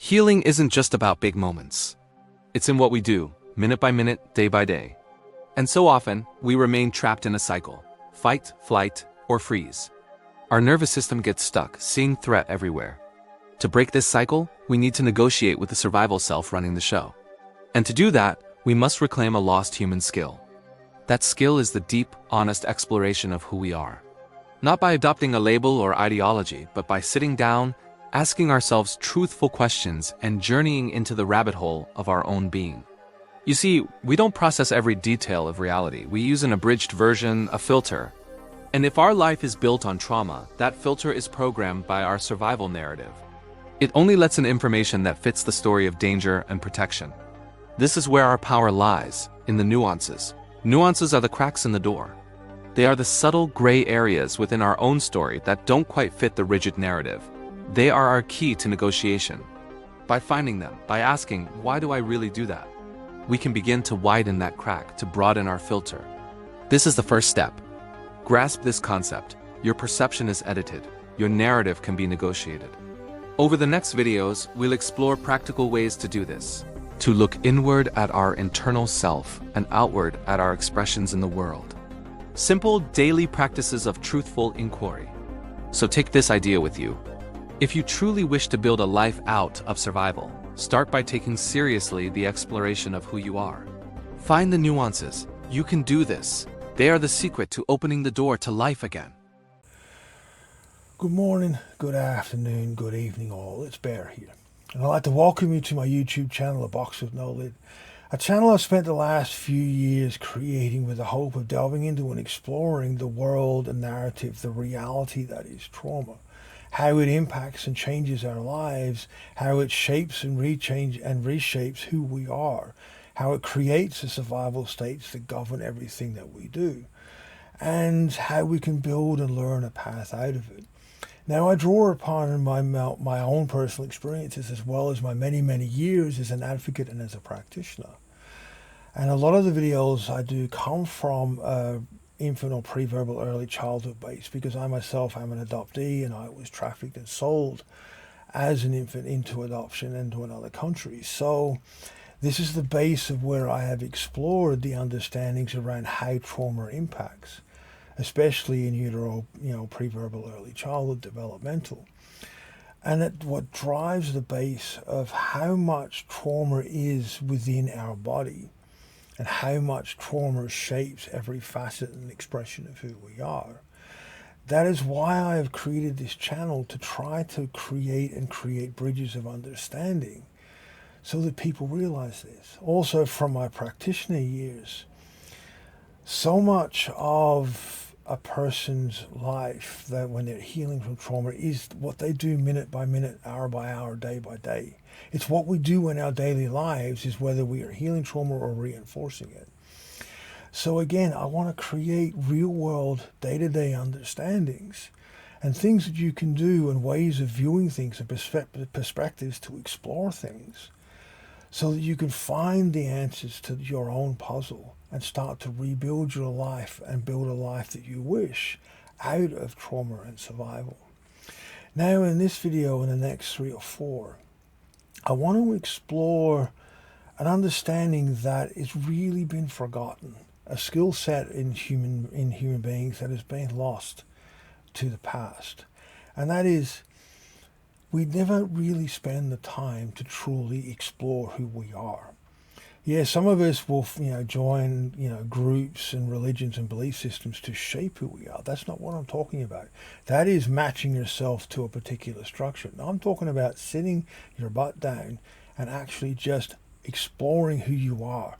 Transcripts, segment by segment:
Healing isn't just about big moments. It's in what we do, minute by minute, day by day. And so often, we remain trapped in a cycle: fight, flight, or freeze. Our nervous system gets stuck, seeing threat everywhere. To break this cycle, we need to negotiate with the survival self running the show. And to do that, we must reclaim a lost human skill. That skill is the deep, honest exploration of who we are. Not by adopting a label or ideology, but by sitting down, asking ourselves truthful questions, and journeying into the rabbit hole of our own being. You see, we don't process every detail of reality. We use an abridged version, a filter. And if our life is built on trauma, that filter is programmed by our survival narrative. It only lets in information that fits the story of danger and protection. This is where our power lies, in the nuances. Nuances are the cracks in the door. They are the subtle gray areas within our own story that don't quite fit the rigid narrative. They are our key to negotiation. By finding them, by asking, why do I really do that? We can begin to widen that crack, to broaden our filter. This is the first step. Grasp this concept. Your perception is edited. Your narrative can be negotiated. Over the next videos, we'll explore practical ways to do this. To look inward at our internal self and outward at our expressions in the world. Simple daily practices of truthful inquiry. So take this idea with you. If you truly wish to build a life out of survival, start by taking seriously the exploration of who you are. Find the nuances. You can do this. They are the secret to opening the door to life again. Good morning, good afternoon, good evening all. It's Bear here. And I'd like to welcome you to my YouTube channel, A Box with No Lid. A channel I've spent the last few years creating with the hope of delving into and exploring the world and narrative, the reality that is trauma. How it impacts and changes our lives, how it shapes and reshapes who we are, how it creates the survival states that govern everything that we do, and how we can build and learn a path out of it. Now, I draw upon my own personal experiences as well as my many, many years as an advocate and as a practitioner. And a lot of the videos I do come from infant or pre-verbal early childhood base, because I myself am an adoptee and I was trafficked and sold as an infant into adoption into another country. So this is the base of where I have explored the understandings around how trauma impacts, especially in utero, pre-verbal early childhood developmental. And what drives the base of how much trauma is within our body and how much trauma shapes every facet and expression of who we are. That is why I have created this channel, to try to create bridges of understanding so that people realize this. Also, from my practitioner years, so much of a person's life, that when they're healing from trauma, is what they do minute by minute, hour by hour, day by day. It's what we do in our daily lives, is whether we are healing trauma or reinforcing it. So again, I want to create real world, day-to-day understandings and things that you can do, and ways of viewing things and perspectives to explore things, so that you can find the answers to your own puzzle and start to rebuild your life and build a life that you wish out of trauma and survival. Now, in this video, in the next 3 or 4, I want to explore an understanding that has really been forgotten, a skill set in human beings that has been lost to the past. And that is, we never really spend the time to truly explore who we are. Yeah, some of us will, join, groups and religions and belief systems to shape who we are. That's not what I'm talking about. That is matching yourself to a particular structure. Now, I'm talking about sitting your butt down and actually just exploring who you are,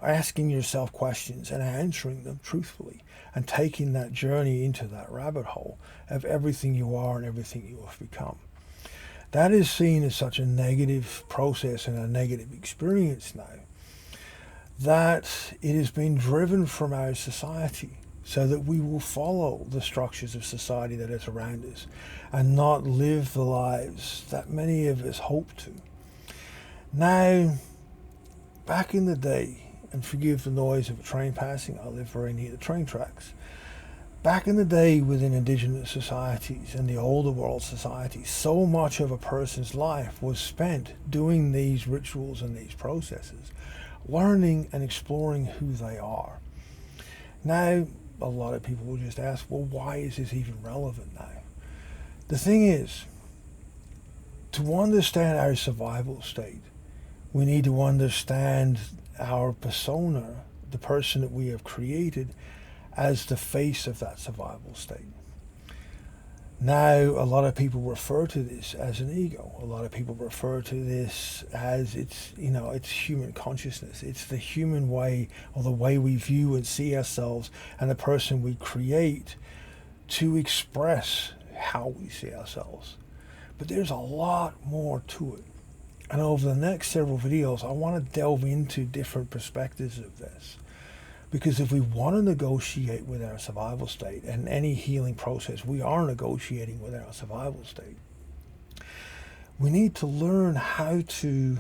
asking yourself questions and answering them truthfully, and taking that journey into that rabbit hole of everything you are and everything you have become. That is seen as such a negative process and a negative experience now, that it has been driven from our society, so that we will follow the structures of society that is around us and not live the lives that many of us hope to. Now, back in the day, and forgive the noise of a train passing, I live very near the train tracks, Back in the day within indigenous societies and the older world societies, so much of a person's life was spent doing these rituals and these processes, learning and exploring who they are. Now, a lot of people will just ask, well, why is this even relevant now? The thing is, to understand our survival state, we need to understand our persona, the person that we have created, as the face of that survival state. Now, a lot of people refer to this as an ego. A lot of people refer to this as it's human consciousness. It's the human way, or the way we view and see ourselves and the person we create to express how we see ourselves. But there's a lot more to it. And over the next several videos, I want to delve into different perspectives of this. Because if we want to negotiate with our survival state, and any healing process, we are negotiating with our survival state, we need to learn how to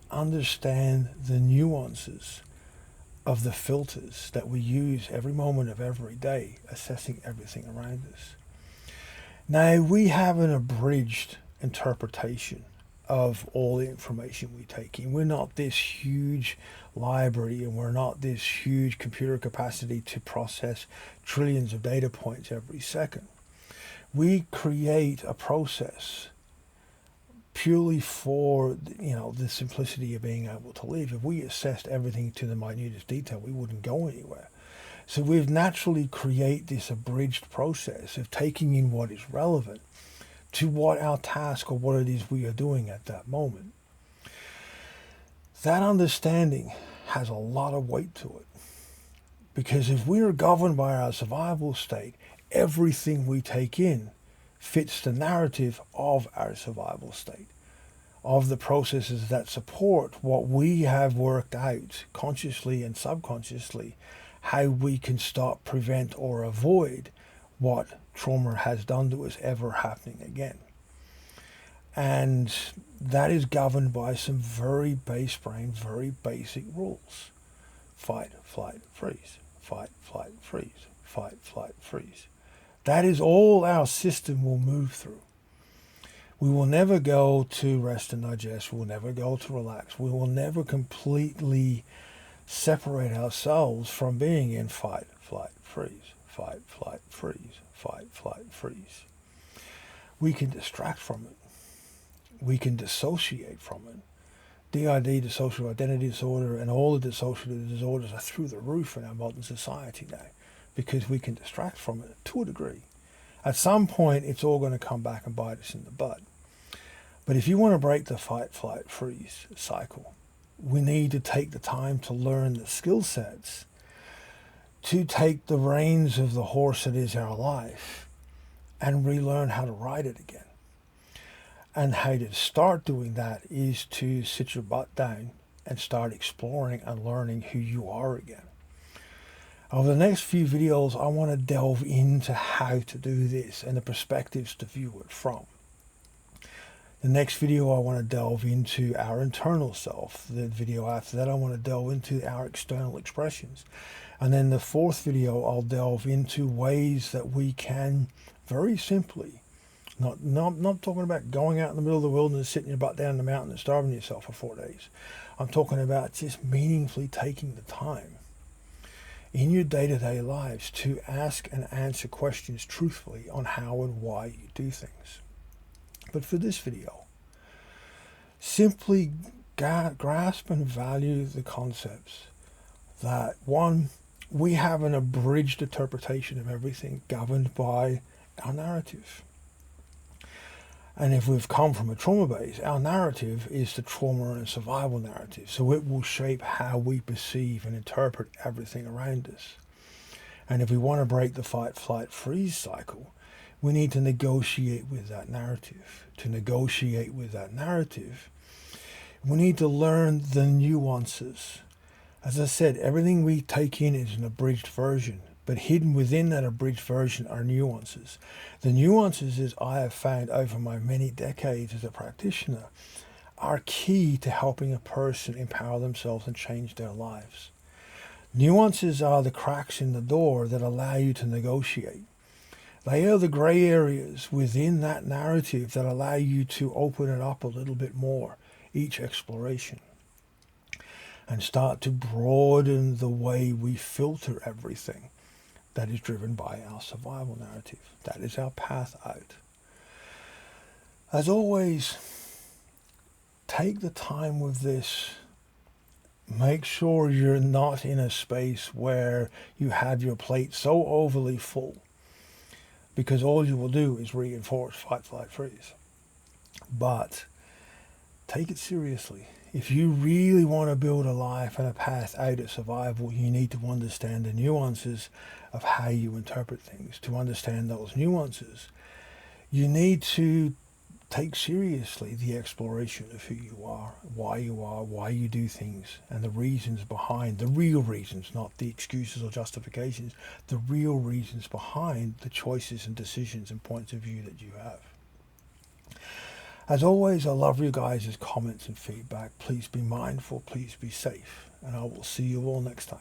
understand the nuances of the filters that we use every moment of every day, assessing everything around us. Now, we have an abridged interpretation of all the information we take in. We're not this huge library, and we're not this huge computer capacity to process trillions of data points every second. We create a process purely for the simplicity of being able to live. If we assessed everything to the minutest detail, we wouldn't go anywhere. So we've naturally create this abridged process of taking in what is relevant to what our task or what it is we are doing at that moment. That understanding has a lot of weight to it. Because if we are governed by our survival state, everything we take in fits the narrative of our survival state, of the processes that support what we have worked out consciously and subconsciously, how we can stop, prevent, or avoid what trauma has done to us ever happening again. And that is governed by some very base brain, very basic rules. Fight, flight, freeze. Fight, flight, freeze. Fight, flight, freeze. That is all our system will move through. We will never go to rest and digest. We will never go to relax. We will never completely separate ourselves from being in fight, flight, freeze. Fight, flight, freeze. Fight, flight, freeze. We can distract from it. We can dissociate from it. DID, dissociative identity disorder, and all the dissociative disorders are through the roof in our modern society now, because we can distract from it to a degree. At some point, it's all going to come back and bite us in the butt. But if you want to break the fight, flight, freeze cycle, we need to take the time to learn the skill sets to take the reins of the horse that is our life and relearn how to ride it again. And how to start doing that is to sit your butt down and start exploring and learning who you are again. Over the next few videos, I want to delve into how to do this and the perspectives to view it from. The next video, I want to delve into our internal self. The video after that, I want to delve into our external expressions. And then the fourth video, I'll delve into ways that we can very simply, not talking about going out in the middle of the wilderness, sitting your butt down in the mountain and starving yourself for 4 days. I'm talking about just meaningfully taking the time in your day-to-day lives to ask and answer questions truthfully on how and why you do things. But for this video, simply grasp and value the concepts that, one, we have an abridged interpretation of everything governed by our narrative. And if we've come from a trauma base, our narrative is the trauma and survival narrative. So it will shape how we perceive and interpret everything around us. And if we want to break the fight, flight, freeze cycle, we need to negotiate with that narrative. To negotiate with that narrative, we need to learn the nuances. As I said, everything we take in is an abridged version. But hidden within that abridged version are nuances. The nuances, as I have found over my many decades as a practitioner, are key to helping a person empower themselves and change their lives. Nuances are the cracks in the door that allow you to negotiate. They are the grey areas within that narrative that allow you to open it up a little bit more each exploration and start to broaden the way we filter everything that is driven by our survival narrative. That is our path out. As always, take the time with this. Make sure you're not in a space where you have your plate so overly full, because all you will do is reinforce fight, flight, freeze. But take it seriously. If you really want to build a life and a path out of survival, you need to understand the nuances of how you interpret things. To understand those nuances, you need to take seriously the exploration of who you are, why you do things, and the reasons behind, the real reasons, not the excuses or justifications, the real reasons behind the choices and decisions and points of view that you have. As always, I love you guys' comments and feedback. Please be mindful, please be safe, and I will see you all next time.